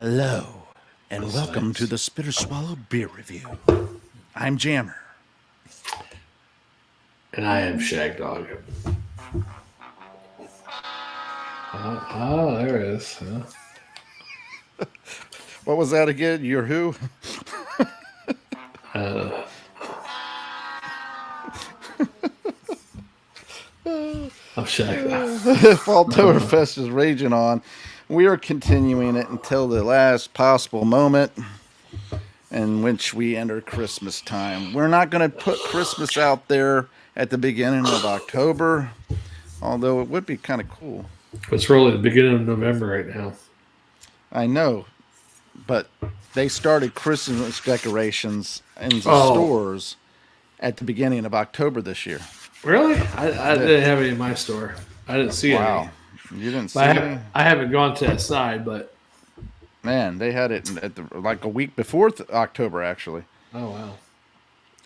Hello, and welcome to Besides. the Spitter Swallow Beer Review. I'm Jammer. And I am Shagdog. There it is. Huh? What was that again? You're who? Uh, I'm Shagdog. Falltoberfest is raging on. We are continuing it until the last possible moment in which we enter Christmas time. We're not going to put Christmas out there at the beginning of October, although it would be kind of cool. It's really the beginning of November right now. I know, but they started Christmas decorations in the Oh, stores at the beginning of October this year. really? I The, didn't have any in my store. I didn't see any. wow. You didn't But see any? I haven't gone to that side, but Man, they had it at like a week before October, actually. oh, wow.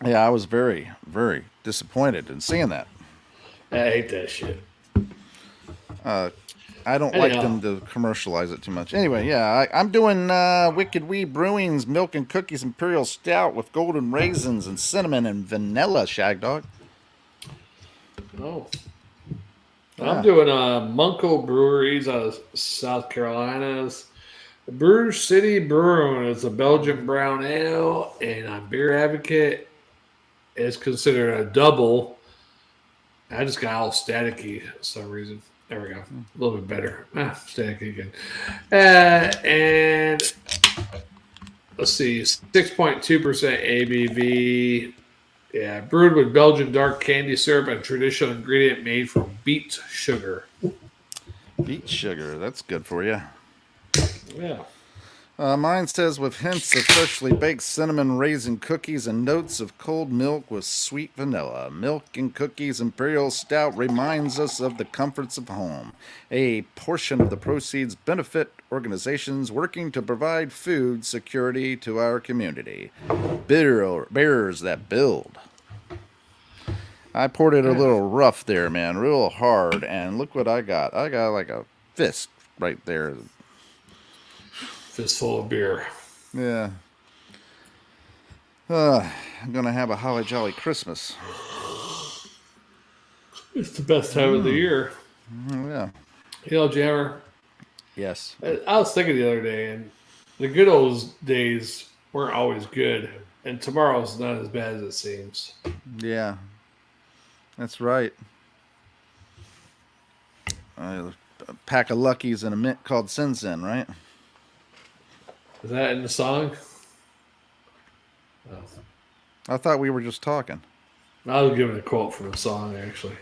Yeah, I was very, very disappointed in seeing that. I hate that shit. I don't like Anyhow, them to commercialize it too much. Anyway, yeah, I'm doing Wicked Wee Brewing's Milk and Cookies Imperial Stout with golden raisins and cinnamon and vanilla, Shagdog. oh. I'm Yeah. doing Munkle Breweries out of South Carolina's. Brugge City Brewing is a Belgian brown ale, and on Beer Advocate is considered a double. I just got all staticky for some reason. There we go. A little bit better. Staticky again. And let's see, 6.2% ABV. Yeah, brewed with Belgian dark candy syrup, a traditional ingredient made from beet sugar. Beet sugar, that's good for you. Yeah. Mine says with hints of freshly baked cinnamon raisin cookies and notes of cold milk with sweet vanilla. Milk and Cookies Imperial Stout reminds us of the comforts of home. A portion of the proceeds benefit organizations working to provide food security to our community. Bears that build. I poured it a little rough there, man, real hard, and look what I got. I got like a fist right there. Fistful of beer. Yeah. I'm gonna have a holly jolly Christmas. It's the best time of the year. Yeah. You know, Jammer, Yes. I was thinking the other day, and the good old days weren't always good, and tomorrow's not as bad as it seems. Yeah. That's right. A pack of Luckies and a mint called Sin Sin, right? Is that in the song? Oh. I thought we were just talking, I was giving a quote from the song, actually.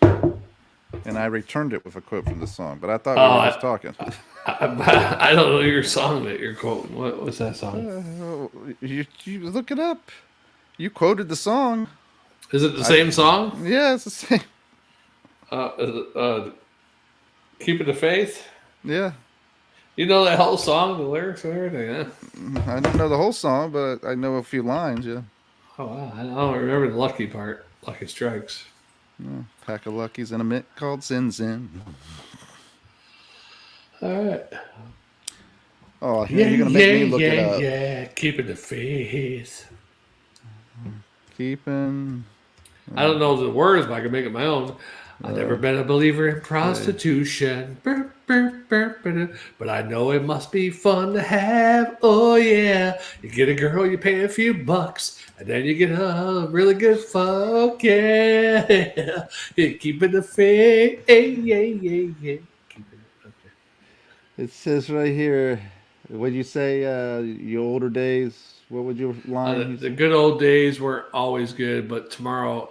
and I returned it with a quote from the song. But I thought Oh, we were just talking. I don't know your song that you're quoting. What's that song? You look it up. You quoted the song. Is it the same song? Yeah, it's the same. Keeping the Faith? Yeah. You know that whole song, the lyrics and everything, huh? I don't know the whole song, but I know a few lines. Yeah. Oh, wow. I don't remember the Lucky part. Lucky Strikes. Pack of Luckies and a mint called Sin Sin. All right. Oh, yeah, you're gonna make me look it up. Yeah. Keeping the faith. Keeping. I don't know the words, but I can make it my own. I've never been a believer in prostitution, but I know it must be fun to have. Oh yeah, you get a girl, you pay a few bucks, and then you get a really good fuck. Yeah, you're keeping the faith. Yeah. Keeping it. Okay. It says right here. What'd you say? Your older days. What would your line? You The say? good old days weren't always good, but tomorrow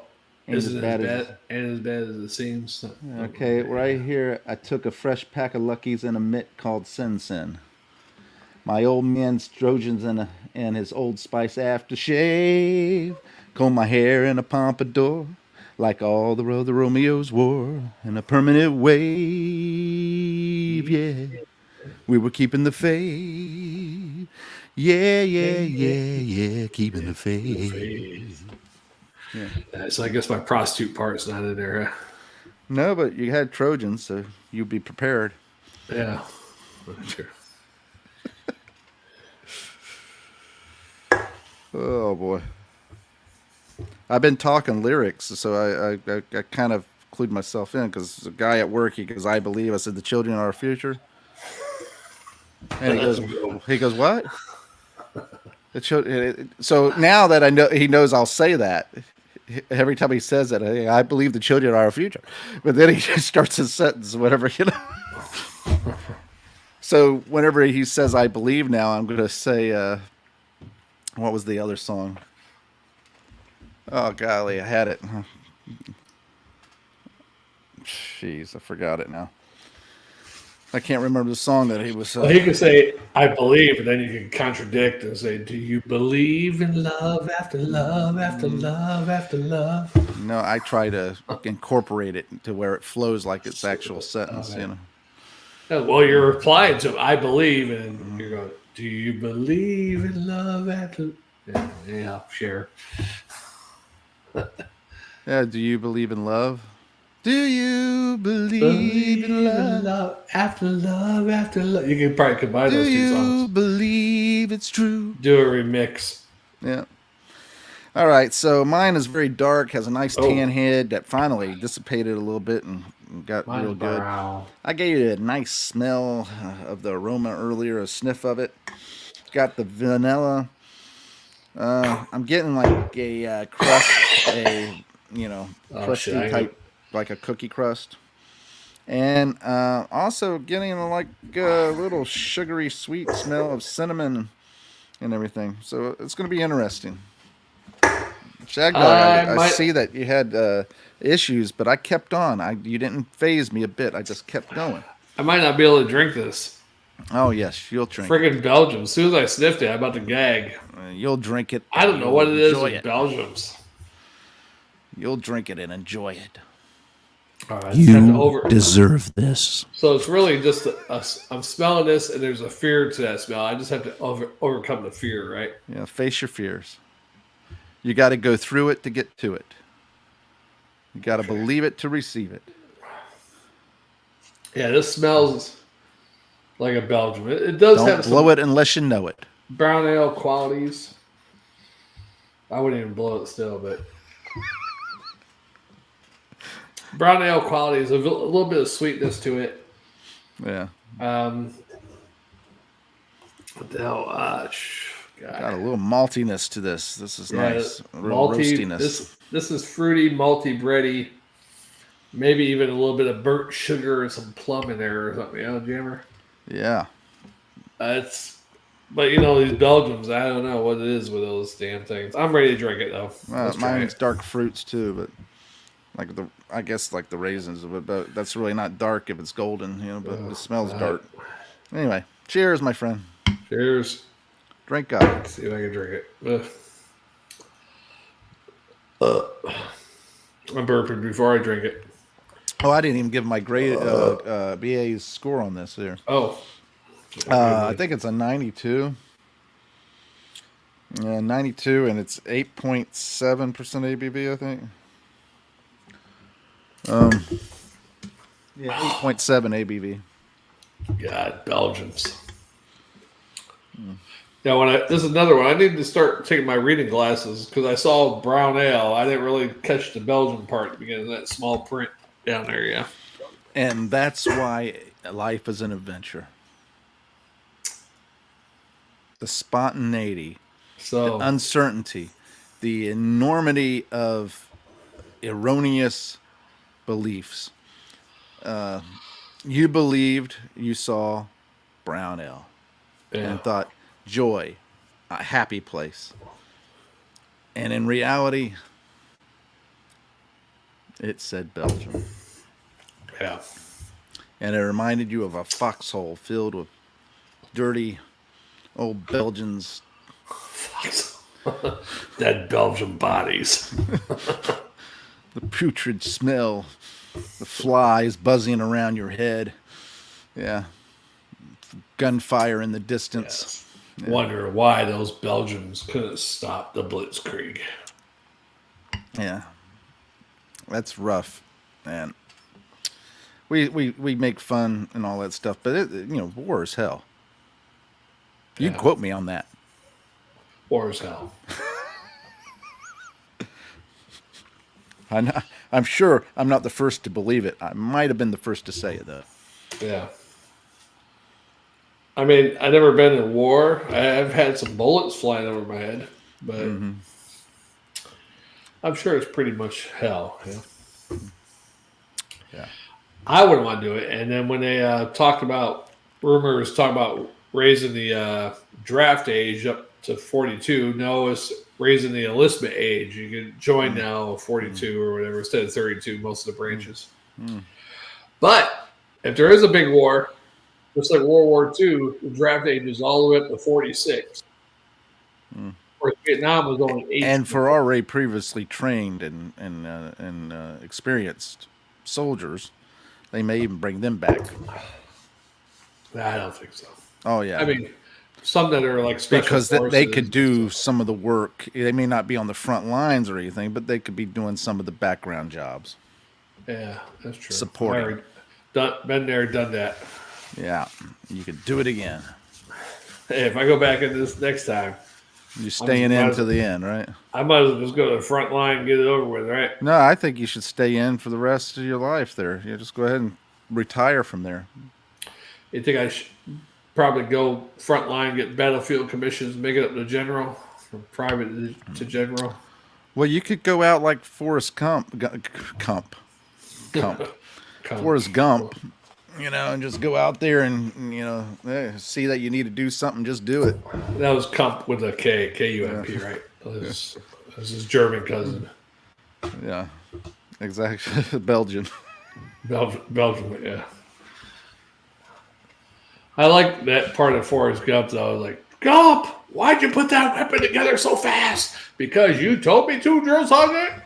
Ain't as isn't as bad as. bad and as bad as it seems. Okay, right here. I took a fresh pack of Luckies and a mitt called Sin Sin. My old man's Trojans and his Old Spice aftershave. Comb my hair in a pompadour, like all the other Romeos wore, in a permanent wave. Yeah, we were keeping the faith. Yeah, keeping the faith. Yeah. So I guess my prostitute part's not in there. No, but you had Trojans, so you'd be prepared. Yeah. Sure. Oh boy. I've been talking lyrics, so I kind of clued myself in because the guy at work, he goes, "I believe." I said, "The children are our future," and he goes, "What?" So now that I know, he knows I'll say that every time he says that. I believe the children are our future, but then he just starts his sentence, whatever you know. So whenever he says "I believe" now, I'm going to say, what was the other song? Oh golly, I had it. Jeez, I forgot it now. I can't remember the song that he was. Well, he could say, "I believe," and then you can contradict and say, "Do you believe in love after love after love after love?" No, I try to incorporate it to where it flows like its actual sentence. Okay. You know. Well, you're replying to "I believe," and you're going, "Do you believe in love after?" Yeah, sure. Yeah. Do you believe in love? Do you believe in Believe in love? love after love after love. You can probably combine Do those two you songs. believe it's true? Do a remix. Yeah. All right. So mine is very dark, has a nice tan Oh, head that finally dissipated a little bit and got mine's real good. brown. I gave you a nice smell of the aroma earlier, a sniff of it. Got the vanilla. I'm getting like a crust, Oh shit! crusty type, like a cookie crust. And also getting like a little sugary sweet smell of cinnamon and everything. So it's going to be interesting. Shagdog, I I might. see that you had issues, but I kept on. You didn't phase me a bit. I just kept going. I might not be able to drink this. Oh yes, you'll drink it. Friggin' Belgium. As soon as I sniffed it, I'm about to gag. You'll drink it I and don't know you'll what it is enjoy with it. Belgiums. You'll drink it and enjoy it. All right, I just have to over. Deserve this. So it's really just I'm smelling this, and there's a fear to that smell. I just have to overcome the fear, right? Yeah, face your fears. You got to go through it to get to it. You got to believe it to receive it. Yeah, this smells like a Belgium. It does Don't have blow some it unless you know it. brown ale qualities. I wouldn't even blow it still, but brown ale qualities, a little bit of sweetness to it. Yeah. What the hell? Got a little maltiness to this. This is nice. A real malty. roastiness. This is fruity, malty, bready. Maybe even a little bit of burnt sugar and some plum in there or something. You know, Jammer. Yeah. But you know these Belgians. I don't know what it is with those damn things. I'm ready to drink it though. Let's try Mine's it. dark fruits too, but I guess like the raisins, but that's really not dark if it's golden, but it smells dark. Anyway, cheers, my friend. Cheers. Drink up. Let's see if I can drink it. I'm burping before I drink it. Oh, I didn't even give my grade BA's score on this here. Oh. I think it's a 92. 92, and it's 8.7% ABV, I think. Yeah, 8.7 ABV. God, Belgians. Now, this is another one. I need to start taking my reading glasses because I saw brown ale. I didn't really catch the Belgian part because of that small print down there. Yeah, And that's why life is an adventure. The spontaneity, the uncertainty, the enormity of erroneous beliefs. You believed you saw brown ale and thought joy, a happy place. And in reality, it said Belgium. Yeah. And it reminded you of a foxhole filled with dirty old Belgians. Dead Belgian bodies. The putrid smell, the flies buzzing around your head. Yeah. Gunfire in the distance. Yes. Yeah. Wonder why those Belgians couldn't stop the Blitzkrieg. Yeah. That's rough, man. We make fun and all that stuff, but war is hell. You quote me on that. War is hell. I'm sure I'm not the first to believe it. I might have been the first to say it, though. Yeah. I mean, I've never been in war. I've had some bullets flying over my head, but I'm sure it's pretty much hell. Yeah. Yeah. I wouldn't want to do it. And then when they talked about rumors, talking about raising the draft age up to 42, no, it's raising the enlistment age. You can join now 42 or whatever instead of 32, most of the branches. But if there is a big war, just like World War II, the draft age is all the way up to 46. Whereas Vietnam was only 18. And for already previously trained and experienced soldiers, they may even bring them back. I don't think so. Oh, yeah. I mean, some that are like special because forces, they could do some of the work. They may not be on the front lines or anything, but they could be doing some of the background jobs. Yeah, that's true. Supporting. Been there, done that. Yeah, you could do it again. Hey, if I go back in this next time, you're staying in to the end, right? I might as well just go to the front line and get it over with, right? No, I think you should stay in for the rest of your life there. You just go ahead and retire from there. You think I should probably go front line, get battlefield commissions, make it up to general, from private to general? Well, you could go out like Forrest Gump. Forrest Gump, and just go out there and, see that you need to do something, just do it. That was Kump with a K, K-U-M-P, right? That was his German cousin. Yeah, exactly. Belgian, yeah. I like that part of Forrest Gump, though. I was like, Gump, why'd you put that weapon together so fast? Because you told me to, Drill Sergeant?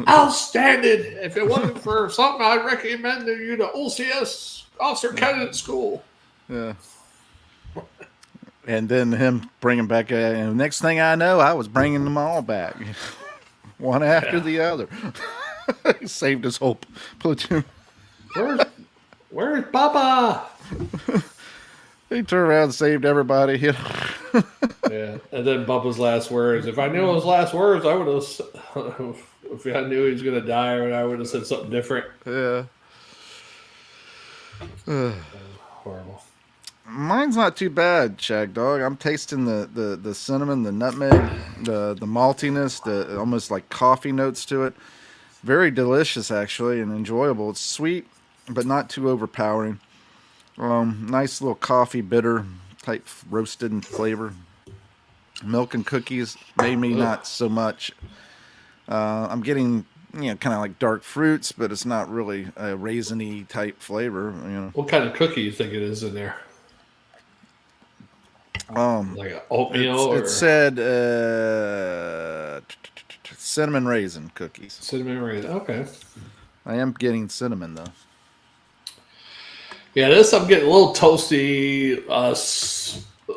Outstanding. If it wasn't for something, I'd recommend you to OCS, Officer Candidate School. Yeah. And then him bringing back, and next thing I know, I was bringing them all back. One after the other. He saved his whole platoon. Where's Papa? He turned around and saved everybody. Yeah. And then Bubba's last words. If I knew his last words, I would have. If I knew he was going to die, I would have said something different. Yeah. Horrible. Mine's not too bad, Shagdog. I'm tasting the cinnamon, the nutmeg, the maltiness, the almost like coffee notes to it. Very delicious, actually, and enjoyable. It's sweet, but not too overpowering. Nice little coffee bitter type roasted in flavor. Milk and cookies, maybe not so much. I'm getting, kind of like dark fruits, but it's not really a raisiny type flavor. What kind of cookie you think it is in there? Like an oatmeal? It said cinnamon raisin cookies. Cinnamon raisin. Okay. I am getting cinnamon though. Yeah, this I'm getting a little toasty, a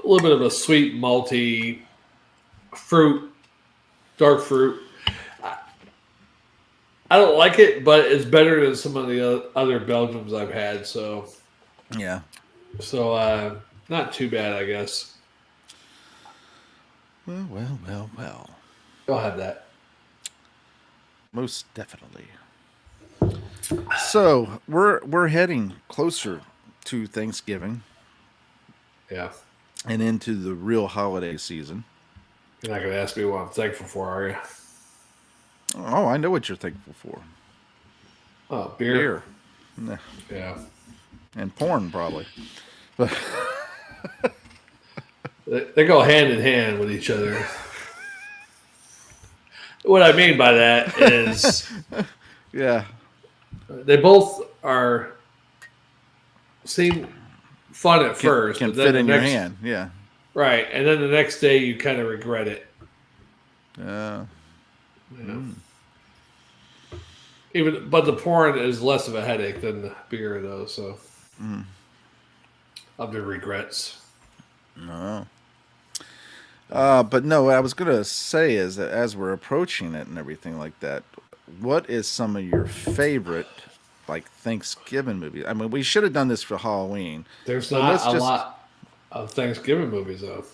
little bit of a sweet, malty fruit, dark fruit. I don't like it, but it's better than some of the other Belgians I've had. So, yeah. So, not too bad, I guess. Well. I'll have that. Most definitely. So we're heading closer to Thanksgiving. Yeah. And into the real holiday season. You're not going to ask me what I'm thankful for, are you? Oh, I know what you're thankful for. Oh, beer. Yeah. And porn, probably. They go hand in hand with each other. What I mean by that is... yeah. They both seem fun at first. Can but then fit in your hand, yeah. Right, and then the next day you kind of regret it. Yeah. But the porn is less of a headache than the beer, though. So, of the regrets. No. But no, what I was gonna say is that as we're approaching it and everything like that, what is some of your favorite Thanksgiving movies? I mean, we should have done this for Halloween. There's not a lot of Thanksgiving movies, though.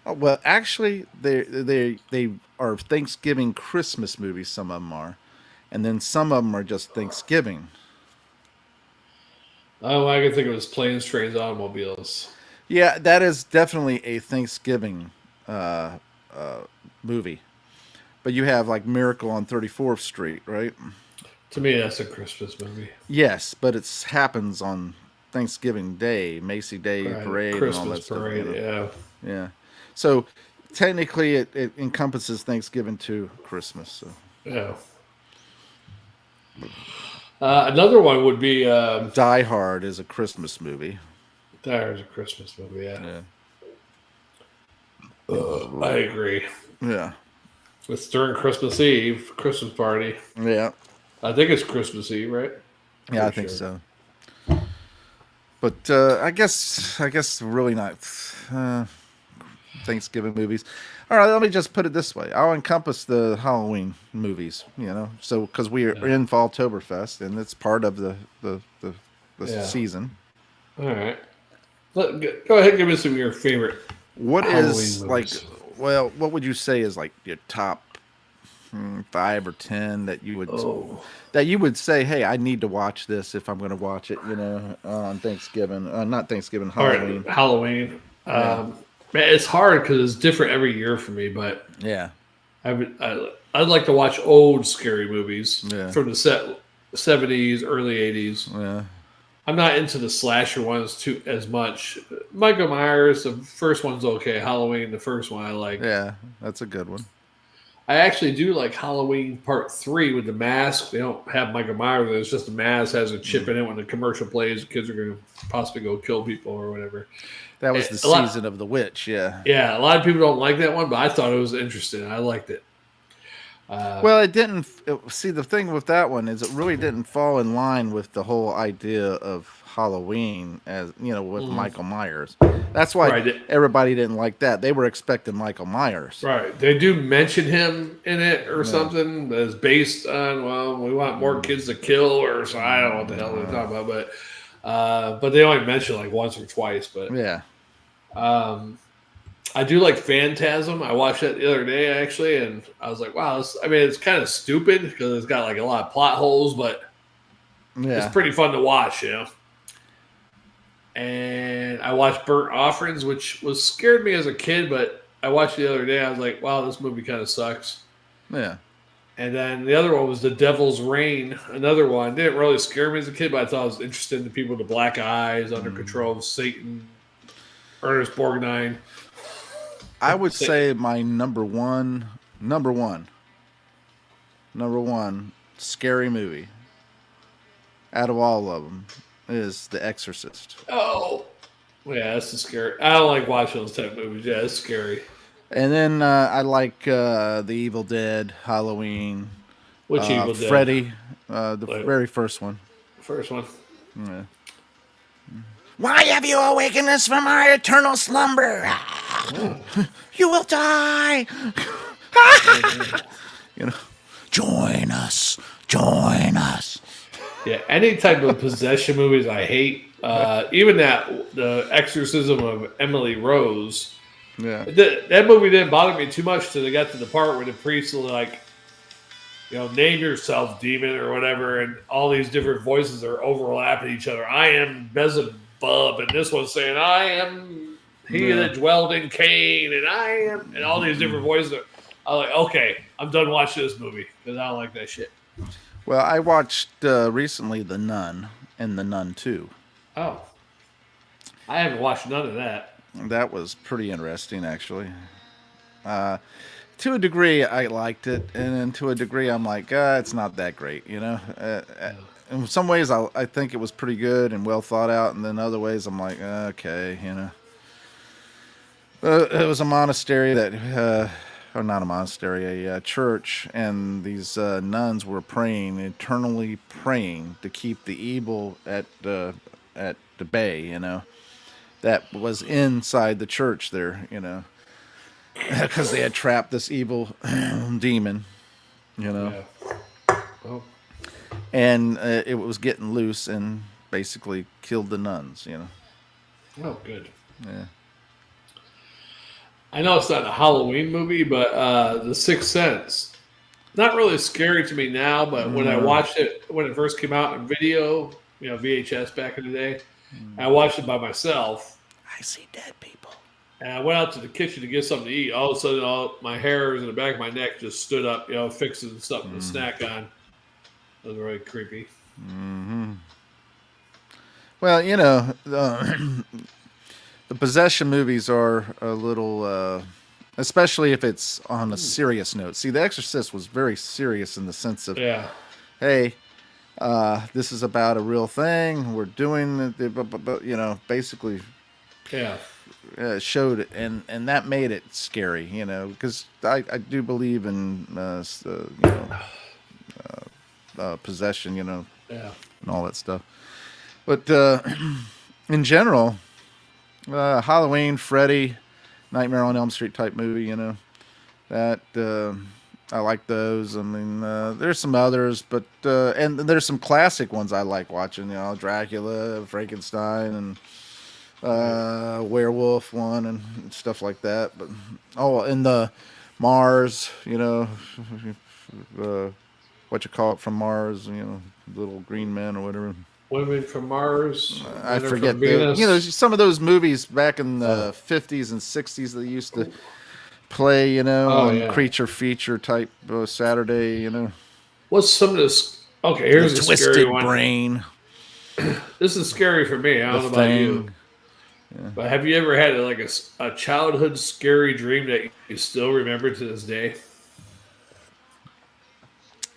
Oh, well, actually, they are Thanksgiving Christmas movies. Some of them are, and then some of them are just Thanksgiving. Oh, I can think of it as planes, trains, automobiles. Yeah, that is definitely a Thanksgiving uh, uh, movie. But you have like Miracle on 34th Street, right? To me, that's a Christmas movie. Yes, but it happens on Thanksgiving Day, Macy Day Right. Parade, and all Christmas that stuff. You parade, know, yeah. yeah. So technically, it encompasses Thanksgiving to Christmas. So Yeah. Another one would be Die Hard is a Christmas movie. there's a Christmas movie, yeah. Yeah, I agree. yeah, It's during Christmas Eve, Christmas party. yeah, I think it's Christmas Eve, right? yeah. I Pretty think sure. so. But I guess really not uh, Thanksgiving movies. All right, let me just put it this way: I'll encompass the Halloween movies. So because we are Yeah. in Falltoberfest and it's part of the Yeah. season. All right. Go ahead and give me some of your favorite What Halloween is like? movies. Well, what would you say is like your top 5 or 10 Oh. that you would say, hey, I need to watch this if I'm going to watch it? On Thanksgiving, not Thanksgiving, All right. Halloween. Halloween. Yeah, Man, it's hard because it's different every year for me, but yeah, I'd like to watch old scary movies yeah, from the 70s, early 80s. yeah, I'm not into the slasher ones too as much. Michael Myers, the first one's okay. Halloween, the first one I like. yeah. That's a good one. I actually do like Halloween Part 3 with the mask. They don't have Michael Myers. It's just the mask has a chip in it. When the commercial plays, the kids are going to possibly go kill people or whatever. That was the A lot, season of the witch. Yeah. yeah, a lot of people don't like that one, but I thought it was interesting. I liked it. Well, it didn't. See, the thing with that one is it really didn't fall in line with the whole idea of Halloween, as with Mhm. Michael Myers. That's why Right. everybody didn't like that. They were expecting Michael Myers. Right. They do mention him in it or Yeah. something that's based on, well, we want more kids to kill or so. I don't know what the hell they're talking about, but they only mention like once or twice. But Yeah. um, I do like Phantasm. I watched that the other day actually, and I was like, wow, it's kind of stupid because it's got like a lot of plot holes, but it's Yeah. pretty fun to watch. And I watched Burnt Offerings, which was scared me as a kid, but I watched it the other day. I was like, wow, this movie kind of sucks. Yeah. And then the other one was The Devil's Reign, another one. Didn't really scare me as a kid, but I thought it was interesting. The people with the black eyes, under control of Satan, Ernest Borgnine. I would say my number one scary movie out of all of them is The Exorcist. Oh, yeah, that's scary. I don't like watching those type of movies. Yeah, it's scary. And then I like The Evil Dead, Halloween, Which Evil Dead? Freddy, the Like, very first one. first one. Yeah. Why have you awakened us from our eternal slumber? You will die. you know, join us. Join us. Yeah, any type of possession movies I hate. Even the Exorcism of Emily Rose. Yeah. That movie didn't bother me too much till they got to the part where the priest was like, name yourself, demon, or whatever, and all these different voices are overlapping each other. I am Beelzebub, and this one's saying, I am he that dwelled in Cain, and I am, and all these different voices. I'm like, okay, I'm done watching this movie because I don't like that shit. Well, I watched recently The Nun and The Nun 2. Oh, I haven't watched none of that. That was pretty interesting, actually. To a degree, I liked it, and then to a degree, I'm like, it's not that great, In some ways, I think it was pretty good and well thought out, and then other ways, I'm like, okay. It was a monastery or not a monastery, a church, and these nuns were eternally praying to keep the evil at the bay, that was inside the church there, because they had trapped this evil demon, Yeah. Oh, and it was getting loose and basically killed the nuns, oh, good. Yeah. I know it's not a Halloween movie, but The Sixth Sense. Not really scary to me now, but when I watched it when it first came out in video, VHS back in the day, I watched it by myself. I see dead people. And I went out to the kitchen to get something to eat. All of a sudden, all my hairs in the back of my neck just stood up, fixing something to snack on. It was really creepy. Mm-hmm. Well, the possession movies are a little, especially if it's on a serious note. See, The Exorcist was very serious in the sense of, hey, this is about a real thing. We're doing it, basically, showed it, and that made it scary, because I do believe in, possession, and all that stuff. But in general, Halloween, Freddy, Nightmare on Elm Street type movie, that I like those. I mean, there's some others, but and there's some classic ones I like watching. Dracula, Frankenstein, and werewolf one and stuff like that. But and the Mars, what you call it from Mars, little green men or whatever. Women from Mars. I forget. Some of those movies back in the 50s and 60s they used to play, on creature feature type Saturday, What's some of this? Okay, here's a scary one. Brain. This is scary for me. I don't know about you. Yeah. But have you ever had a childhood scary dream that you still remember to this day?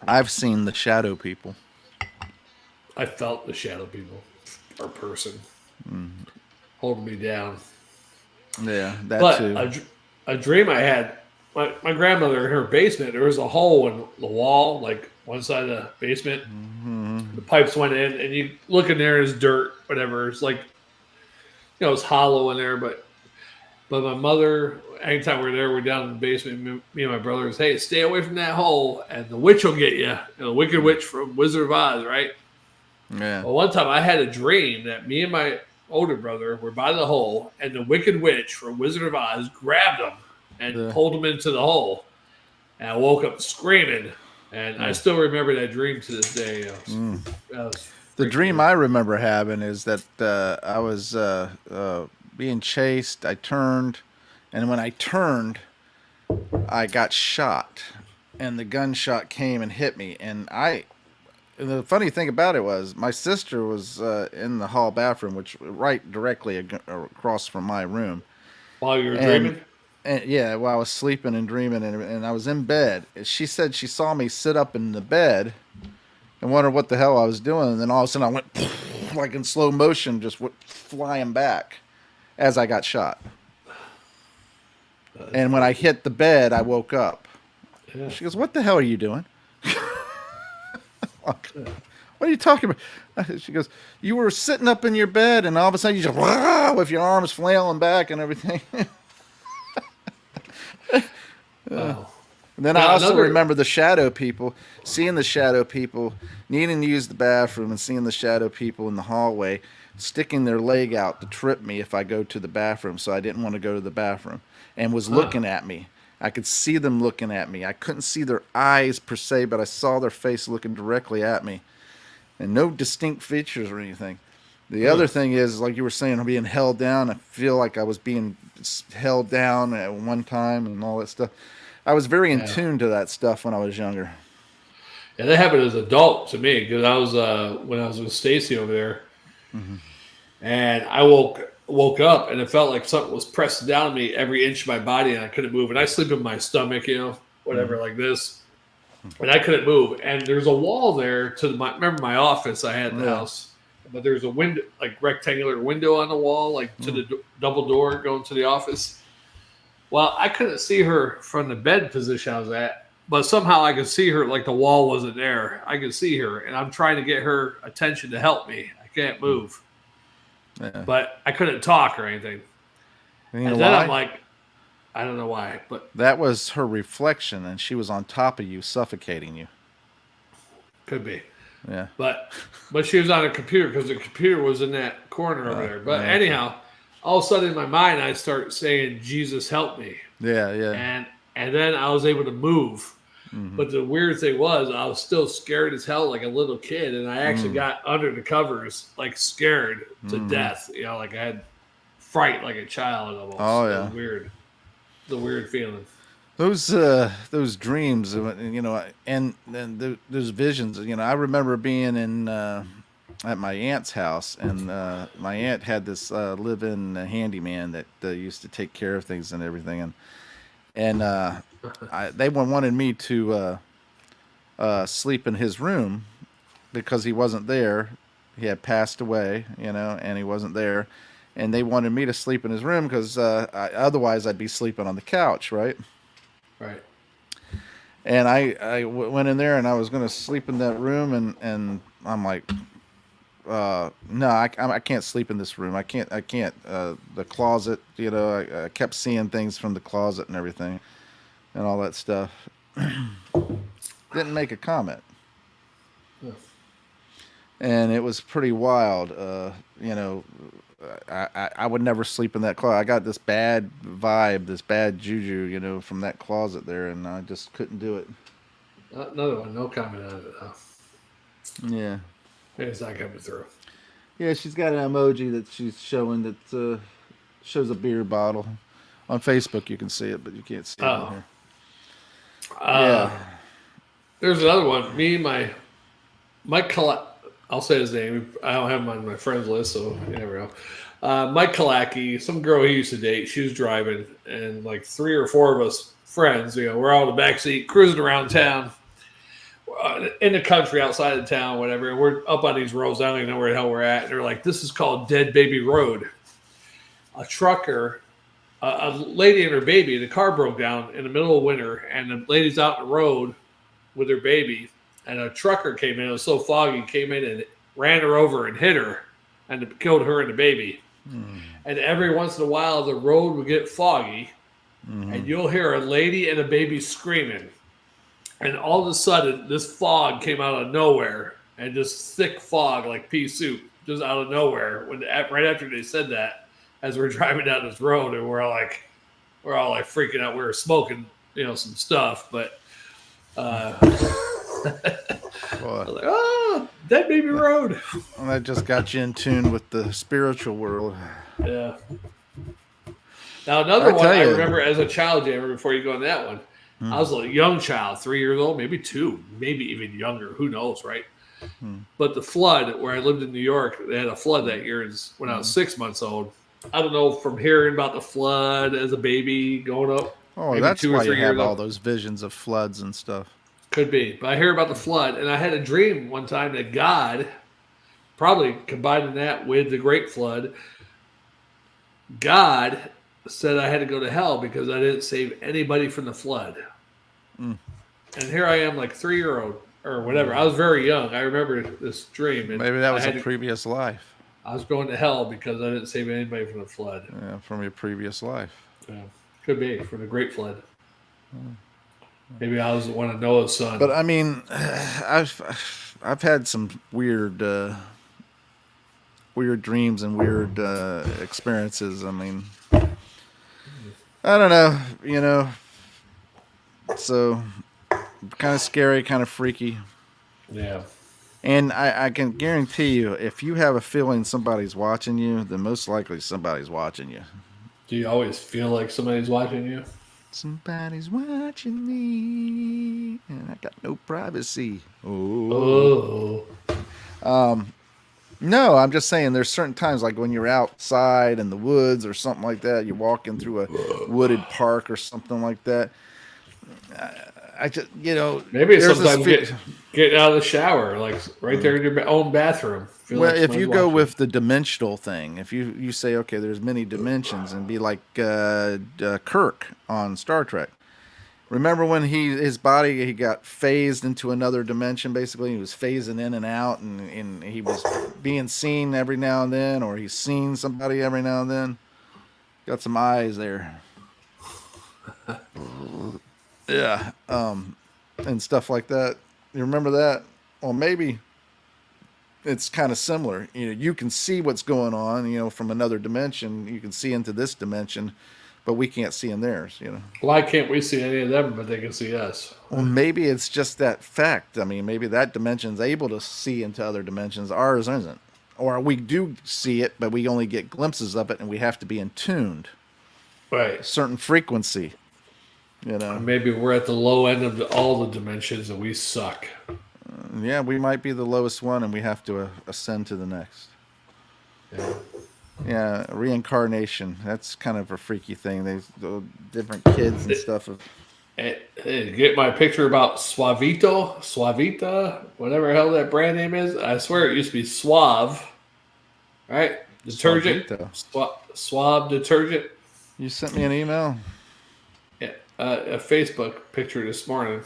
I've seen the shadow people. I felt the shadow people or person holding me down. Yeah, that too. A dream I had, my grandmother in her basement, there was a hole in the wall, like one side of the basement. Mm-hmm. The pipes went in, and you look in there, it's dirt, whatever. It's like, it's hollow in there, but my mother, anytime we're there, we're down in the basement, me and my brothers, hey, stay away from that hole, and the witch will get you. The Wicked Witch from Wizard of Oz, right? Yeah. Well, one time I had a dream that me and my older brother were by the hole, and the Wicked Witch from Wizard of Oz grabbed him and pulled him into the hole. And I woke up screaming, and I still remember that dream to this day. The dream I remember having is that I was being chased. I turned, and when I turned, I got shot, and the gunshot came and hit me, and the funny thing about it was my sister was in the hall bathroom, which right directly across from my room. While you were dreaming? And while I was sleeping and dreaming, and I was in bed. She said she saw me sit up in the bed and wondered what the hell I was doing. And then all of a sudden I went, like in slow motion, just went flying back as I got shot. And when I hit the bed, I woke up. Yeah. She goes, "What the hell are you doing?" What are you talking about? She goes, "You were sitting up in your bed, and all of a sudden you just with your arms flailing back and everything." Wow. And then I also remember the shadow people, seeing the shadow people, needing to use the bathroom, and seeing the shadow people in the hallway, sticking their leg out to trip me if I go to the bathroom. So I didn't want to go to the bathroom, and was looking at me. I could see them looking at me. I couldn't see their eyes per se, but I saw their face looking directly at me. And no distinct features or anything. The other thing is, like you were saying, I'm being held down. I feel like I was being held down at one time and all that stuff. I was very in tune to that stuff when I was younger. Yeah, that happened as an adult to me, because I was when I was with Stacy over there, and I woke up, and it felt like something was pressed down on me every inch of my body, and I couldn't move. And I sleep in my stomach, whatever, like this, and I couldn't move. And there's a wall there remember my office I had in the house, but there's a window, like rectangular window on the wall, like to the double door going to the office. Well, I couldn't see her from the bed position I was at, but somehow I could see her, like the wall wasn't there. I could see her, and I'm trying to get her attention to help me. I can't move. Yeah. But I couldn't talk or anything. And then I'm like, I don't know why, but that was her reflection, and she was on top of you, suffocating you. Could be. Yeah. But she was on a computer, because the computer was in that corner over there. But anyhow, all of a sudden in my mind, I start saying, Jesus, help me. Yeah, yeah. And then I was able to move. Mm-hmm. But the weird thing was, I was still scared as hell, like a little kid, and I actually got under the covers, like scared to death. You know, like I had fright like a child almost. Oh, It yeah. was weird. The weird feeling. Those dreams, you know, and those visions. You know, I remember being in at my aunt's house, and my aunt had this live-in handyman that used to take care of things and everything, and they wanted me to sleep in his room because he wasn't there. He had passed away, you know, and he wasn't there, and they wanted me to sleep in his room because otherwise I'd be sleeping on the couch, right? Right. And went in there and I was going to sleep in that room, and I'm like, no, I can't sleep in this room. I can't. The closet, you know, I kept seeing things from the closet and everything, and all that stuff. Didn't make a comment, and it was pretty wild. You know, I would never sleep in that closet. I got this bad vibe, this bad juju, you know, from that closet there, and I just couldn't do it. Another one, no comment on it though. Yeah. Maybe it's not coming through. Yeah, she's got an emoji that she's showing that shows a beer bottle. On Facebook you can see it, but you can't see it on here. Yeah. There's another one. Me and Mike I'll say his name. I don't have him on my friends list, so you never know. Mike Kalaki, some girl he used to date, she was driving, and like 3 or 4 of us friends, you know, we're all in the back seat cruising around town, in the country, outside of town, whatever. And we're up on these roads. I don't even know where the hell we're at. And they're like, this is called Dead Baby Road. A trucker, a lady and her baby, the car broke down in the middle of winter, and the lady's out on the road with her baby, and a trucker came in. It was so foggy, came in and ran her over and hit her and killed her and the baby. And every once in a while, the road would get foggy, and you'll hear a lady and a baby screaming. And all of a sudden, this fog came out of nowhere, and just thick fog like pea soup, just out of nowhere. Right after they said that, as we're driving down this road, and we're all like freaking out. We were smoking, you know, some stuff, but I was like, oh, Dead Baby Road. Well, that just got you in tune with the spiritual world. Yeah. Now another one I remember as a child, Jammer, before you go on that one. I was a young child, 3 years old, maybe 2, maybe even younger. Who knows, right? But the flood, where I lived in New York, they had a flood that year when I was 6 months old. I don't know, from hearing about the flood as a baby going up. Oh, that's 2 or 3 why you have all those visions of floods and stuff. Could be. But I hear about the flood, and I had a dream one time that God, probably combining that with the Great Flood, God said I had to go to hell because I didn't save anybody from the flood. And here I am, like 3-year-old or whatever. I was very young. I remember this dream. And maybe that was a previous life. I was going to hell because I didn't save anybody from the flood. Yeah, from your previous life. Yeah, could be from the Great Flood. Maybe I was one of Noah's sons. But I mean, I've had some weird dreams and weird experiences. I mean, I don't know, you know. So kind of scary, kind of freaky. Yeah. And I can guarantee you, if you have a feeling somebody's watching you, then most likely somebody's watching you. Do you always feel like somebody's watching you? Somebody's watching me, and I got no privacy. Oh. No, I'm just saying there's certain times, like when you're outside in the woods or something like that, you're walking through a wooded park or something like that. I just, you know, maybe sometimes get out of the shower, like right there in your own bathroom. Well, like if you go with the dimensional thing, if you say, okay, there's many dimensions, and be like Kirk on Star Trek. Remember when his body got phased into another dimension? Basically, he was phasing in and out, and he was being seen every now and then, or he's seen somebody every now and then. Got some eyes there. Yeah, and stuff like that. You remember that? Well, maybe it's kind of similar. You can see what's going on, from another dimension. You can see into this dimension, but we can't see in theirs. Why can't we see any of them, but they can see us? Well, maybe it's just that fact. I mean, maybe that dimension's able to see into other dimensions. Ours isn't. Or we do see it, but we only get glimpses of it, and we have to be in tuned. Right. A certain frequency. Maybe we're at the low end of all the dimensions and we suck. Yeah, we might be the lowest one, and we have to ascend to the next. Yeah. Yeah, reincarnation. That's kind of a freaky thing. The different kids and stuff. Get my picture about Suavita, whatever the hell that brand name is. I swear it used to be Suave, right? Detergent, Suave detergent. You sent me an email. Yeah, a Facebook picture this morning.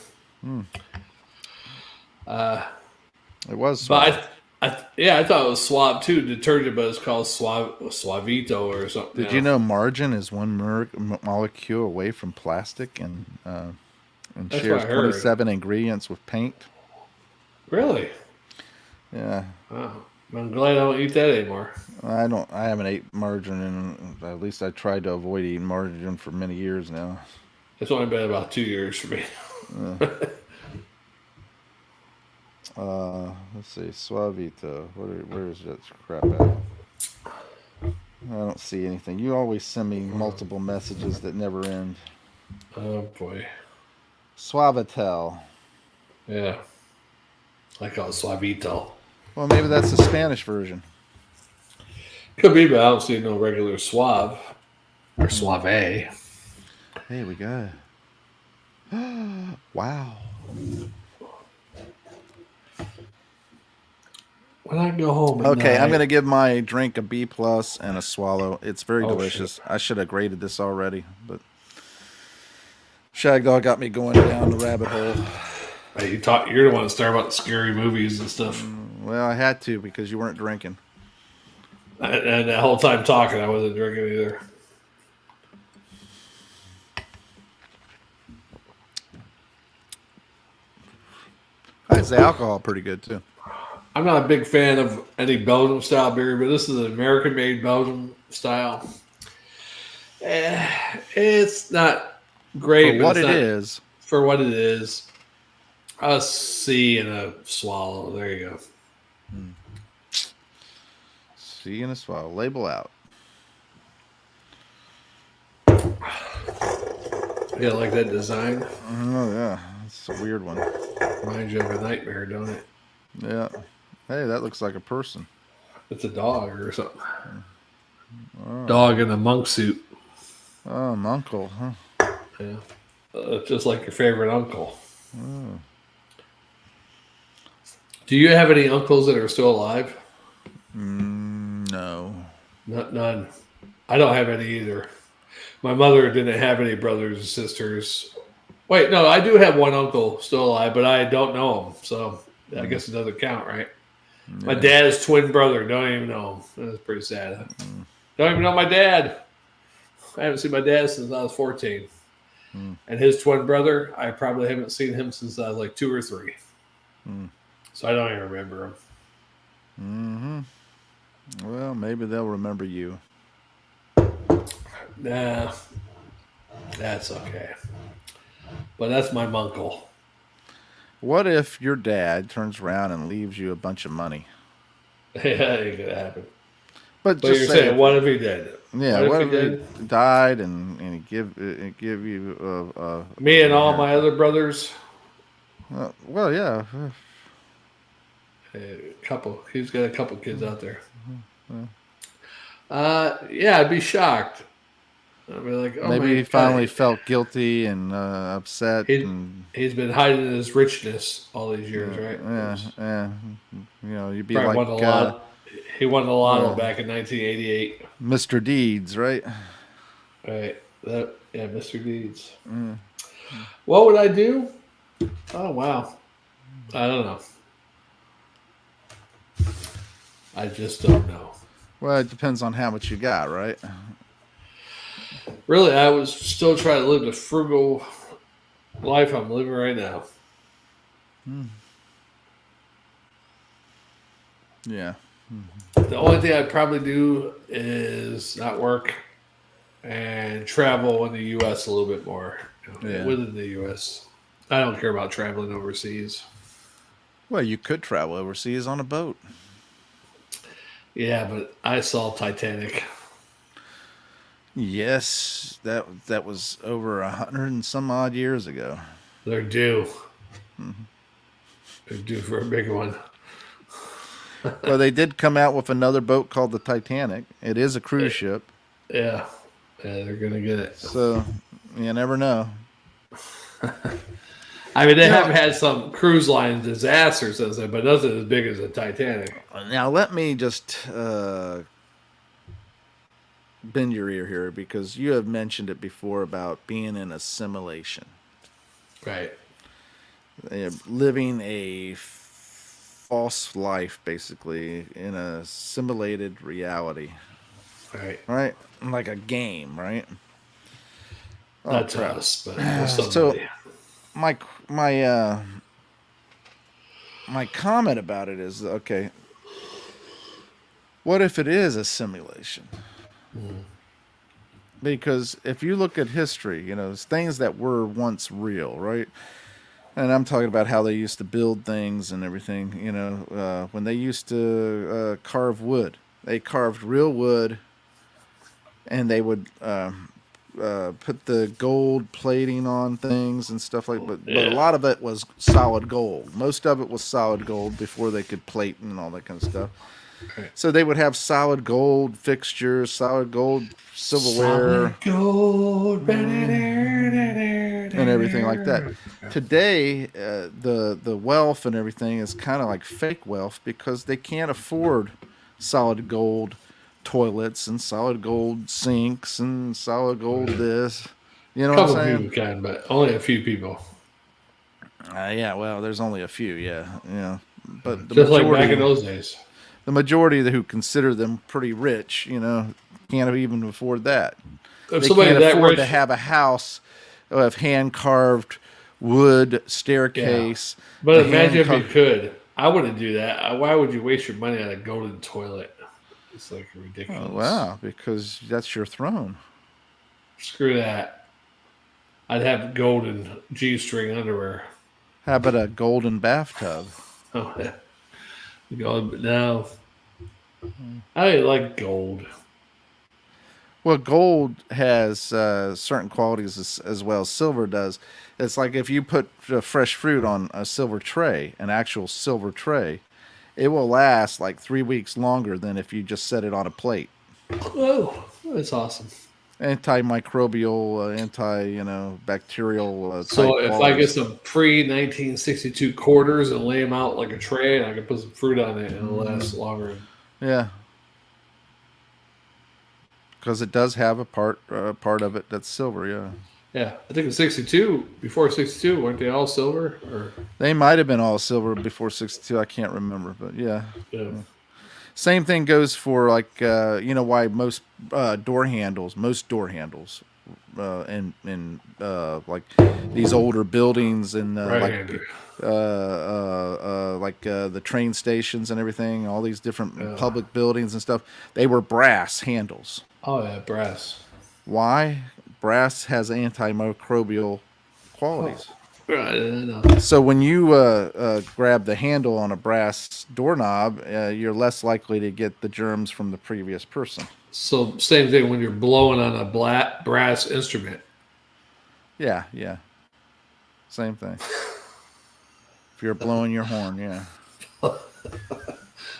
It was Suave. But I thought it was Suave too, detergent, but it's called Suavito or something. Did you know margarine is one molecule away from plastic and shares 27 ingredients with paint? Really? Yeah. Wow. I'm glad I don't eat that anymore. I haven't ate margarine, and at least I tried to avoid eating margarine for many years now. It's only been about 2 years for me. Let's see, Suavito. Where is that crap at? I don't see anything. You always send me multiple messages that never end. Oh boy. Suavitel. Yeah. I call it Suavito. Well, maybe that's the Spanish version. Could be, but I don't see no regular Suave or Suave. Hey, we got it. Wow. When I go home. Okay, I'm going to give my drink a B+ and a swallow. It's very delicious. Shit. I should have graded this already, but Shagdog got me going down the rabbit hole. Hey, you're the one that started about the scary movies and stuff. Well, I had to because you weren't drinking. And that whole time talking, I wasn't drinking either. I'd say alcohol pretty good too. I'm not a big fan of any Belgian style beer, but this is an American made Belgian style. It's not great. For what it is. For what it is. A C and a swallow. There you go. C and a swallow. Label out. Yeah, like that design. Oh, yeah. It's a weird one. Reminds you of a nightmare, don't it? Yeah. Hey, that looks like a person. It's a dog or something. Oh. Dog in a monk suit. Oh, Munkle, huh? Yeah. Just like your favorite uncle. Oh. Do you have any uncles that are still alive? No. None. I don't have any either. My mother didn't have any brothers and sisters. Wait, no, I do have one uncle still alive, but I don't know him. So I guess it doesn't count, right? Yeah. My dad's twin brother. Don't even know him. That's pretty sad. Don't even know my dad. I haven't seen my dad since I was 14. And his twin brother, I probably haven't seen him since I was like 2 or 3. So I don't even remember him. Well, maybe they'll remember you. Nah, that's okay. But that's my Munkle. What if your dad turns around and leaves you a bunch of money? Yeah, that ain't gonna happen. But you're saying, what if he did? Yeah, what if he died and he give you me and all my other brothers? Well, yeah. He's got a couple kids out there. Yeah, I'd be shocked. I'd be like, maybe he finally felt guilty and upset. He's been hiding his richness all these years, right? Yeah. You'd be like he won the lotto back in 1988. Mr. Deeds, right? Right. Mr. Deeds. What would I do? Oh, wow. I don't know. I just don't know. Well, it depends on how much you got, right? Really, I was still trying to live the frugal life I'm living right now. Yeah. The only thing I'd probably do is not work and travel in the U.S. a little bit more. Yeah. Within the U.S. I don't care about traveling overseas. Well, you could travel overseas on a boat. Yeah, but I saw Titanic. Yes, that was over 100 and some odd years ago. They're due. They're due for a big one. Well, they did come out with another boat called the Titanic. It is a cruise ship, Yeah. Yeah, they're going to get it. so you never know. I mean, they have had some cruise line disasters, but nothing as big as the Titanic. Now, let me just bend your ear here because you have mentioned it before about being in a simulation. Right. Living a false life, basically, in a simulated reality. Right. Right? Like a game, right? Not to us, but So somebody. my my comment about it is, okay, what if it is a simulation? Because if you look at history, things that were once real, right? And I'm talking about how they used to build things and everything, when they used to carve wood. They carved real wood, and they would put the gold plating on things and stuff like that. But a lot of it was solid gold. Most of it was solid gold before they could plate and all that kind of stuff. Right. So they would have solid gold fixtures, solid gold silverware, Solid gold, and everything like that. Today, the wealth and everything is kind of like fake wealth because they can't afford solid gold toilets and solid gold sinks and solid gold this. You know what I'm saying? People can, but only a few people. Yeah, well, there's only a few, yeah. But the Just majority, like back in those days. the majority who consider them pretty rich, can't even afford that. If They somebody can't that afford rich, to have a house of hand carved wood staircase. but the imagine if you hand-carved- could. I wouldn't do that. Why would you waste your money on a golden toilet? It's like ridiculous. Oh, wow, because that's your throne. Screw that. I'd have golden G-string underwear. How about a golden bathtub? Oh, yeah. Gold, no. I like gold. Well, gold has certain qualities as well as silver does. It's like if you put fresh fruit on a silver tray, an actual silver tray, it will last like 3 weeks longer than if you just set it on a plate. Oh, that's awesome. Antimicrobial, bacterial So type if I qualities. get some pre-1962 quarters and lay them out like a tray, and I can put some fruit on it, and it'll last longer. Yeah. Because it does have a part of it that's silver, yeah. Yeah, I think in '62, before '62, weren't they all silver? Or They might have been all silver before 62. I can't remember, but yeah. yeah. Same thing goes for like why most door handles, in like these older buildings and Right-hander. the train stations and everything, all these different public buildings and stuff, they were brass handles. Oh yeah, brass. Why? Brass has antimicrobial qualities. Right, I know. So when you grab the handle on a brass doorknob, you're less likely to get the germs from the previous person. So same thing when you're blowing on a brass instrument. Yeah. Same thing. If you're blowing your horn, yeah.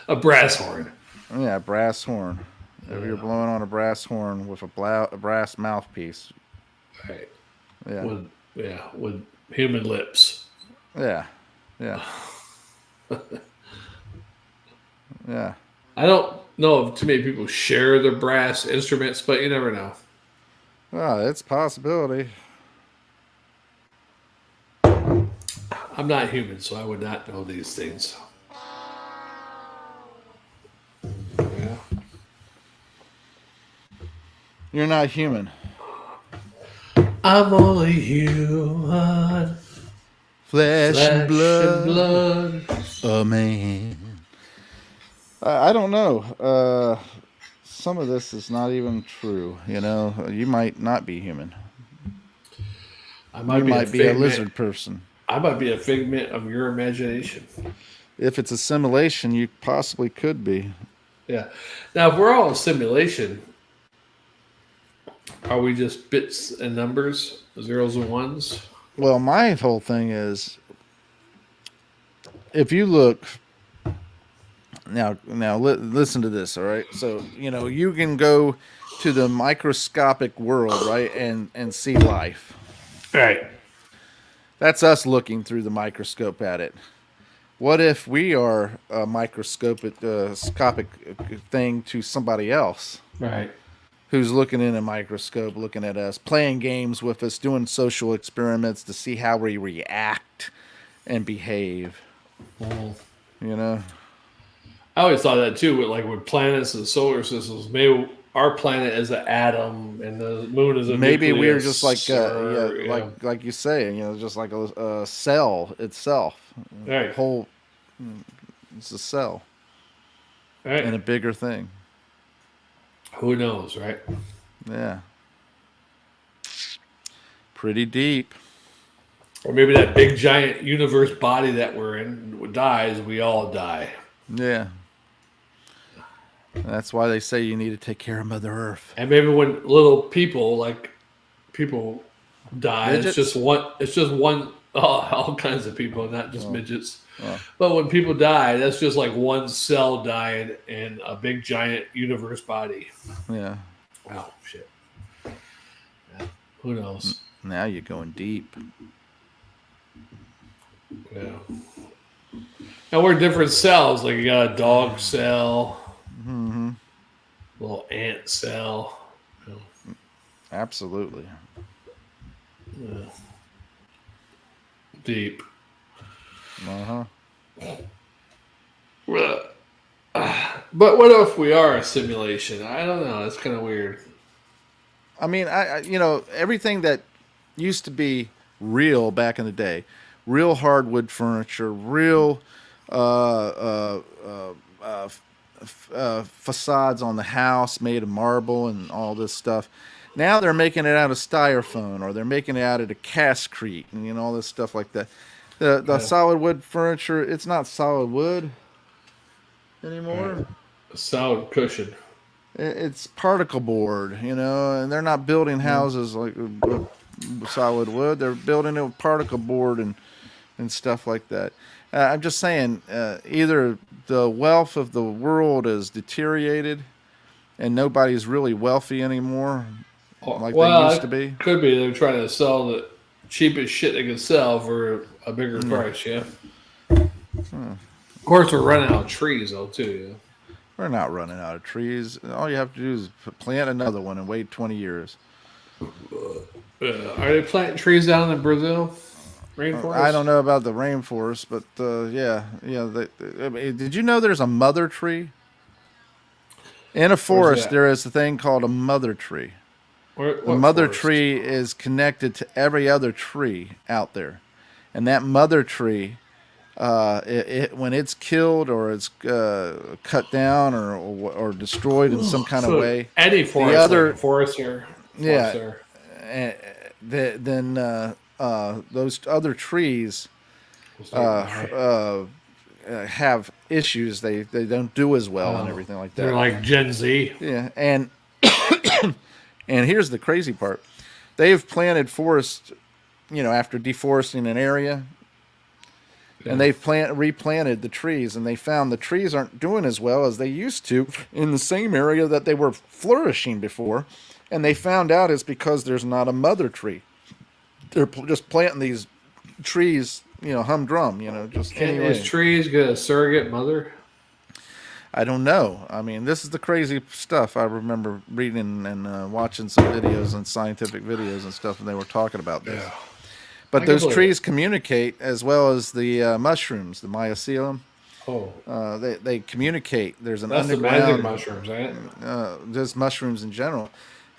A brass horn. Yeah, brass horn. If you're blowing on a brass horn with a brass mouthpiece. Right. Yeah. With human lips. Yeah. Yeah. I don't know if too many people share their brass instruments, but you never know. Well, it's a possibility. I'm not human, so I would not know these things. Yeah. You're not human. I'm only human. Flesh and blood. blood. A man. I don't know. Some of this is not even true. You know, you might not be human. I You might be a might be a figment. lizard person. I might be a figment of your imagination. If it's a simulation, you possibly could be. Yeah. Now, if we're all a simulation, are we just bits and numbers, zeros and ones? Well, my whole thing is, if you look listen to this, all right? So, you know, you can go to the microscopic world, right, and see life. Right. That's us looking through the microscope at it. What if we are a microscopic scopic thing to somebody else Right. who's looking in a microscope, looking at us, playing games with us, doing social experiments to see how we react and behave? Well, You know? I always thought that too, with planets and solar systems. Maybe our planet is an atom, and the moon is a Maybe we're just like nucleus, or like you say, you know, just like a cell itself. right, Whole, it's a cell in right. a bigger thing. Who knows, right? Yeah, pretty deep. Or maybe that big giant universe body that we're in dies. We all die. Yeah, that's why they say you need to take care of Mother Earth. And maybe when little people people die, it's just Midgets. one. It's just one. Oh, all kinds of people, not just Oh, midgets. oh, But when people die, that's just like one cell dying in a big giant universe body. yeah. Oh shit! Yeah. Who knows? Now you're going deep. Yeah. And we're different cells. Like you got a dog cell, Mm-hmm. little ant cell. Absolutely. Yeah. Deep. Uh huh. But what if we are a simulation? I don't know. That's kind of weird. I mean, you know, everything that used to be real back in the day, real hardwood furniture, real facades on the house made of marble and all this stuff. Now they're making it out of styrofoam, or they're making it out of the cascrete, and you know, all this stuff like that. The Yeah. solid wood furniture, it's not solid wood Right. anymore. A solid cushion. It's particle board, you know, and they're not building houses like solid wood. They're building it with particle board and stuff like that. I'm just saying, either the wealth of the world is deteriorated and nobody's really wealthy anymore like they Well, used to it be. could be they're trying to sell the cheapest shit they can sell for a bigger Yeah. price. Yeah. Of course, we're running out of trees though too. We're not running out of trees. All you have to do is plant another one and wait 20 years. Are they planting trees down in Brazil I rainforest? don't know about the rainforest, but yeah. I mean, did you know there's a mother tree? In a Where's forest, that? there is a thing called a mother tree. The What mother forest? tree is connected to every other tree out there. And that mother tree, when it's killed or it's cut down or destroyed in some kind of So way, any the forest, like a other, forest here, forest yeah, there. eh, then those other trees Will uh, start dying. have issues. They don't do as well and Oh, everything like they're that. like Gen Z. Yeah, and here's the crazy part: they have planted forests, you know, after deforesting an area, and Yeah. they've replanted the trees, and they found the trees aren't doing as well as they used to in the same area that they were flourishing before, and they found out it's because there's not a mother tree. They're just planting these trees, you know, humdrum, you know, just Is anyway. trees get a surrogate mother? I don't know. I mean, this is the crazy stuff. I remember reading and watching some videos and scientific videos and stuff, and they were talking about this. Yeah, But I can those believe it. trees communicate as well as the mushrooms, the mycelium. Oh, They communicate. There's an that's the magic underground, mushrooms, ain't it? just mushrooms in general,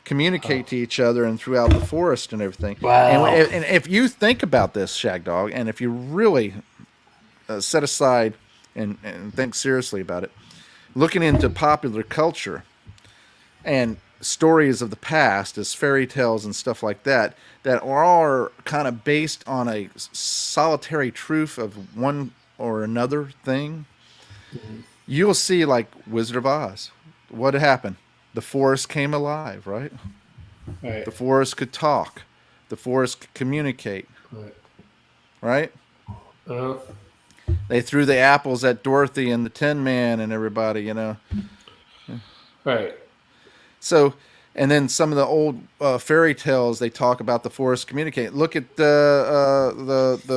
communicate to each other and throughout the forest and everything. Wow. And if you think about this, Shagdog, and if you really set aside and think seriously about it, looking into popular culture and stories of the past as fairy tales and stuff like that are kind of based on a solitary truth of one or another thing. Mhm. You'll see like Wizard of Oz. What happened? The forest came alive, right? Right. The forest could talk. The forest could communicate, Right. right? Uh, They threw the apples at Dorothy and the Tin Man and everybody, you know. right. So, and then some of the old fairy tales they talk about the forest communicate. Look at the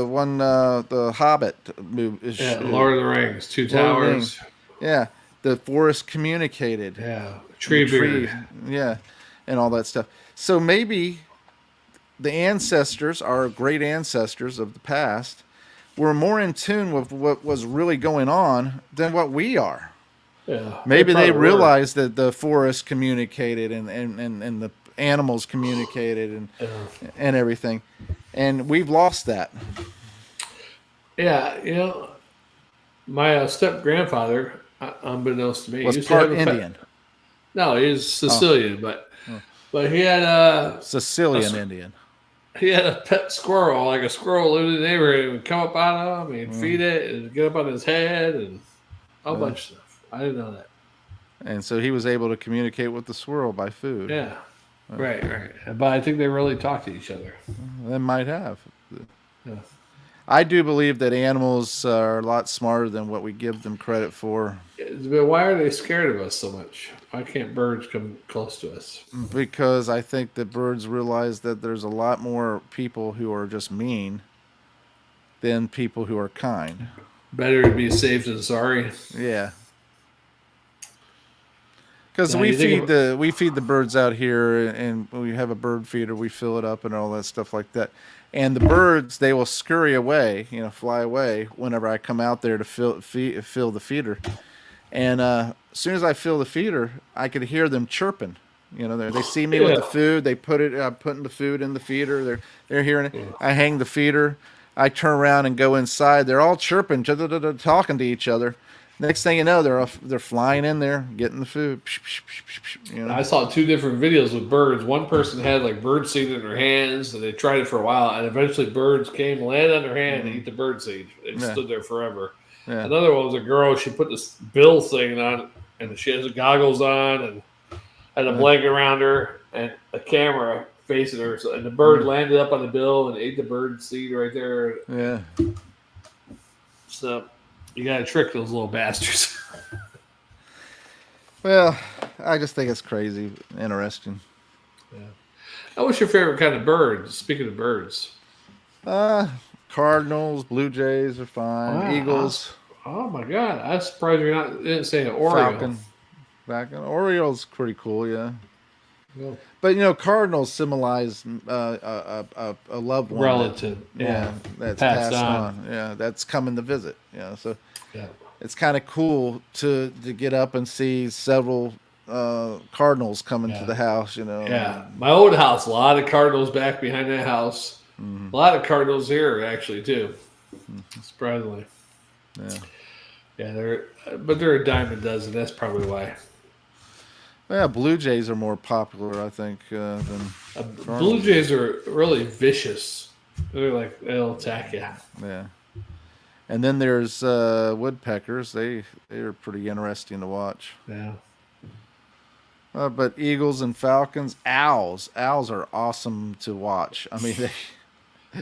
one the Hobbit movie, Yeah. Lord of the Rings, Two Lord of the Rings. Towers. Yeah, the forest communicated. Yeah. And the Tree tree, beard. yeah, and all that stuff. So maybe the ancestors, our great ancestors of the past, were more in tune with what was really going on than what we are. Yeah. They Maybe they probably were. realized that the forest communicated and the animals communicated Yeah. and everything. And we've lost that. Yeah. My step grandfather, unbeknownst to me, Was used to have part a pet. Indian. No, he's Oh, Sicilian, but oh. but he had a Sicilian Indian. he had a pet squirrel, like a squirrel lived in the neighborhood. He would come up on him, he'd Mm. feed it, and get up on his head, and a whole Uh, bunch of stuff. I didn't know that. and so he was able to communicate with the squirrel by food. Yeah, right. But I think they really talk to each other. They might have. Yeah. I do believe that animals are a lot smarter than what we give them credit for, But why are they scared of us so much? Why can't birds come close to us? because I think that birds realize that there's a lot more people who are just mean than people who are kind. Better to be safe than sorry. Yeah. Because Now you think of we feed the birds out here, and we have a bird feeder. We fill it up and all that stuff like that. And the birds, they will scurry away, fly away whenever I come out there to fill the feeder. And as soon as I fill the feeder, I could hear them chirping. They see me with yeah, the food. They putting the food in the feeder. They're hearing it. yeah. I hang the feeder. I turn around and go inside. They're all chirping, talking to each other. Next thing you know, they're flying in there, getting the food. I saw two different videos with birds. One person had like bird seed in their hands, and they tried it for a while, and eventually birds came, landed on their hand, and eat the bird seed. It Yeah, stood there forever. yeah, Another one was a girl. She put this bill thing on, and she has the goggles on, and had a yeah, blanket around her, and a camera facing her. So, and the bird landed up on the bill and ate the bird seed right there. yeah. So you got to trick those little bastards. Well, I just think it's crazy, interesting. Yeah. What's your favorite kind of bird? Speaking of birds. Uh, Cardinals, Blue Jays are fine. Wow. Eagles, Oh my god. I'm surprised didn't say an Oriole. Falcon. Orioles pretty cool, yeah. No. But Cardinals symbolize a loved one, Relative. that's Passed passed on. on. Yeah, that's coming to visit. So Yeah. it's kind of cool to get up and see several Cardinals coming to Yeah. the house. Yeah. My old house, a lot of cardinals back behind that house. Mhm. A lot of cardinals here actually too. Surprisingly. Yeah. Yeah, they're a dime a dozen. That's probably why. Yeah, Blue Jays are more popular, I think, than Blue Cardinals. Jays are really vicious. They'll attack you. Yeah. And then there's woodpeckers. They're pretty interesting to watch. Yeah. But eagles and falcons, owls are awesome to watch. I mean,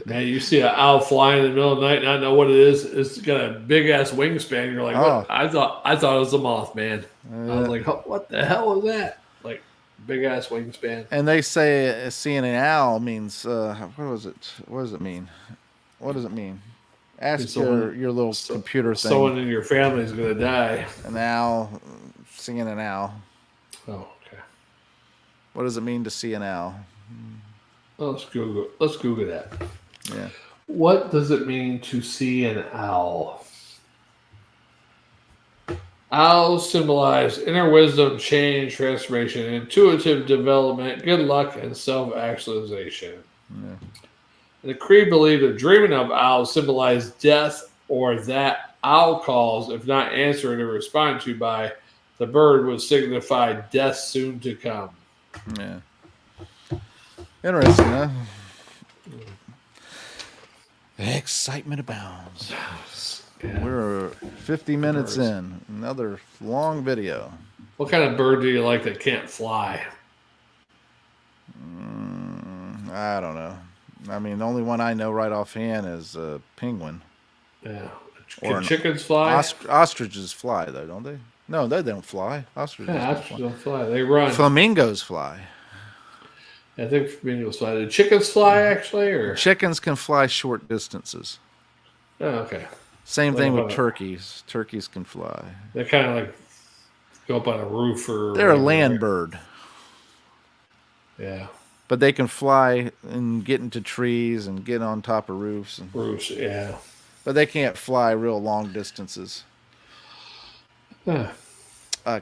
Man, you see an owl flying in the middle of the night, not know what it is. It's got a big ass wingspan. You're like, oh, what? I thought it was a moth, man. I was uh, like, what the hell was that? Like, big ass wingspan. and they say seeing an owl means what was it? What does it mean? What does it mean? Ask Someone- your little computer thing. Someone in your family is gonna die. An owl, seeing an owl. Oh, okay. What does it mean to see an owl? Well, let's Google that. Yeah. What does it mean to see an owl? Owls symbolize inner wisdom, change, transformation, intuitive development, good luck, and self-actualization. Yeah. The Cree believed that dreaming of owls symbolized death, or that owl calls, if not answered or responded to by The bird would signify death soon to come. Yeah. Interesting, huh? Excitement abounds. Yeah. We're 50 minutes in. Another long video. What kind of bird do you like that can't fly? I don't know. I mean, the only one I know right offhand is a penguin. Yeah. Or Can chickens fly? Ostriches fly, though, don't they? No, they don't fly. Ostriches Yeah, don't ostriches fly. don't fly. They run. Flamingos fly. I think flamingos fly. Do chickens fly, actually? Or Chickens can fly short distances. Oh, okay. Same What thing with about- turkeys. Turkeys can fly. They kind of like go up on a roof or They're a whatever, land right? bird. Yeah. But they can fly and get into trees and get on top of roofs. Roofs, yeah. But they can't fly real long distances. Huh.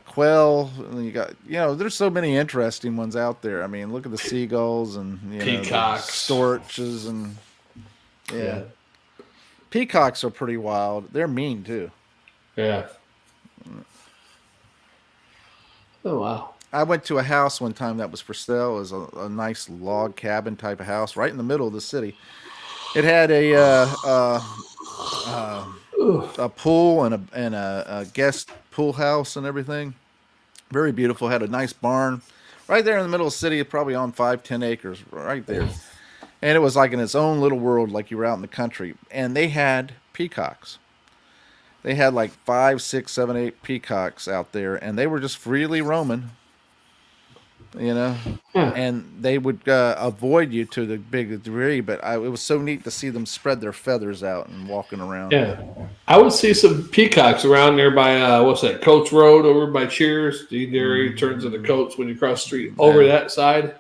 Quail, and you got, there's so many interesting ones out there. I mean, look at the seagulls and the Peacocks. storches and Yeah. Peacocks are pretty wild. They're mean too. Yeah. Oh, wow. I went to a house one time that was for sale. It was a nice log cabin type of house right in the middle of the city. It had a pool and a guest pool house and everything. Very beautiful. Had a nice barn right there in the middle of the city, probably on 5-10 acres right there. And it was like in its own little world, like you were out in the country. And they had peacocks. They had like 5, 6, 7, 8 peacocks out there, and they were just freely roaming. And they would avoid you to the big degree, but it was so neat to see them spread their feathers out and walking around. Yeah. I would see some peacocks around there by, what's that, Coates Road over by Cheers. The turns into Coates when you cross the street over that side.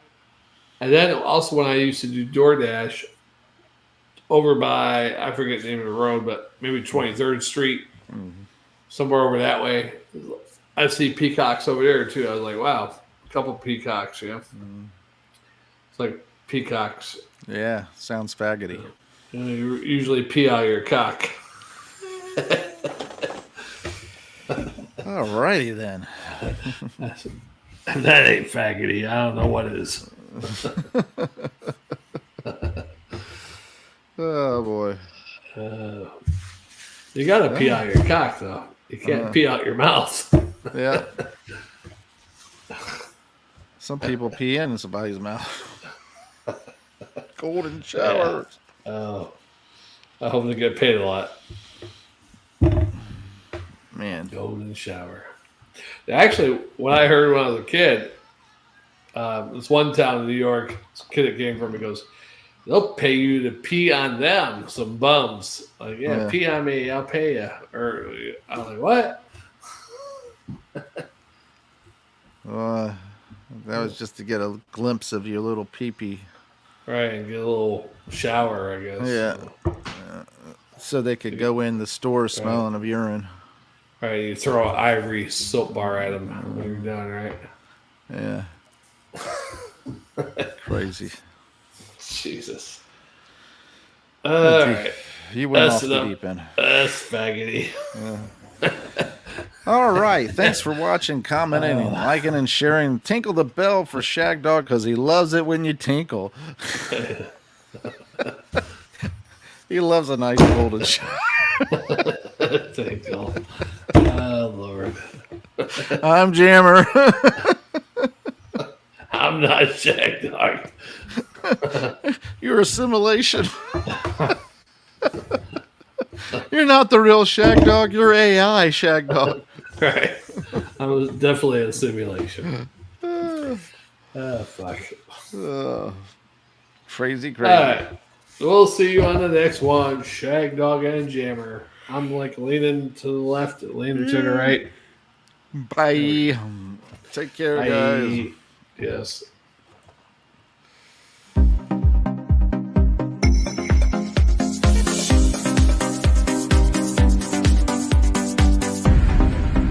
And then also when I used to do DoorDash over by, I forget the name of the road, but maybe 23rd Street, somewhere over that way, I see peacocks over there too. I was like, wow. Couple peacocks, yeah. It's like peacocks. Yeah, sounds faggoty. You usually pee out your cock. Alrighty then. That ain't faggoty. I don't know what it is. Oh boy. You gotta pee out your cock though. You can't pee out your mouth. Yeah. Some people pee in somebody's mouth. Golden showers. Oh, I hope they get paid a lot. Man. Golden shower. Actually, what I heard when I was a kid, this one town in New York, this kid that came from, he goes, they'll pay you to pee on them, some bums. Like, yeah, pee on me, I'll pay you. Or I was like, what? That was just to get a glimpse of your little pee-pee. Right, and get a little shower, I guess. Yeah. So they could go in the store smelling of urine. Right, you throw an ivory soap bar at them when you're done, right? Yeah. Crazy. Jesus. All right. You went off That's the enough. deep end. That's faggoty. All right. Thanks for watching, commenting, and liking, and sharing. Tinkle the bell for Shagdog because he loves it when you tinkle. He loves a nice golden shower. Tinkle. Oh, Lord. I'm Jammer. I'm not Shagdog. You're a simulation. You're not the real Shagdog. You're AI Shagdog. Right. I was definitely a simulation. Fuck. Crazy. All right. We'll see you on the next one. Shagdog and Jammer. I'm like leaning to the left, leaning to the right. Bye. Take care, guys. Yes.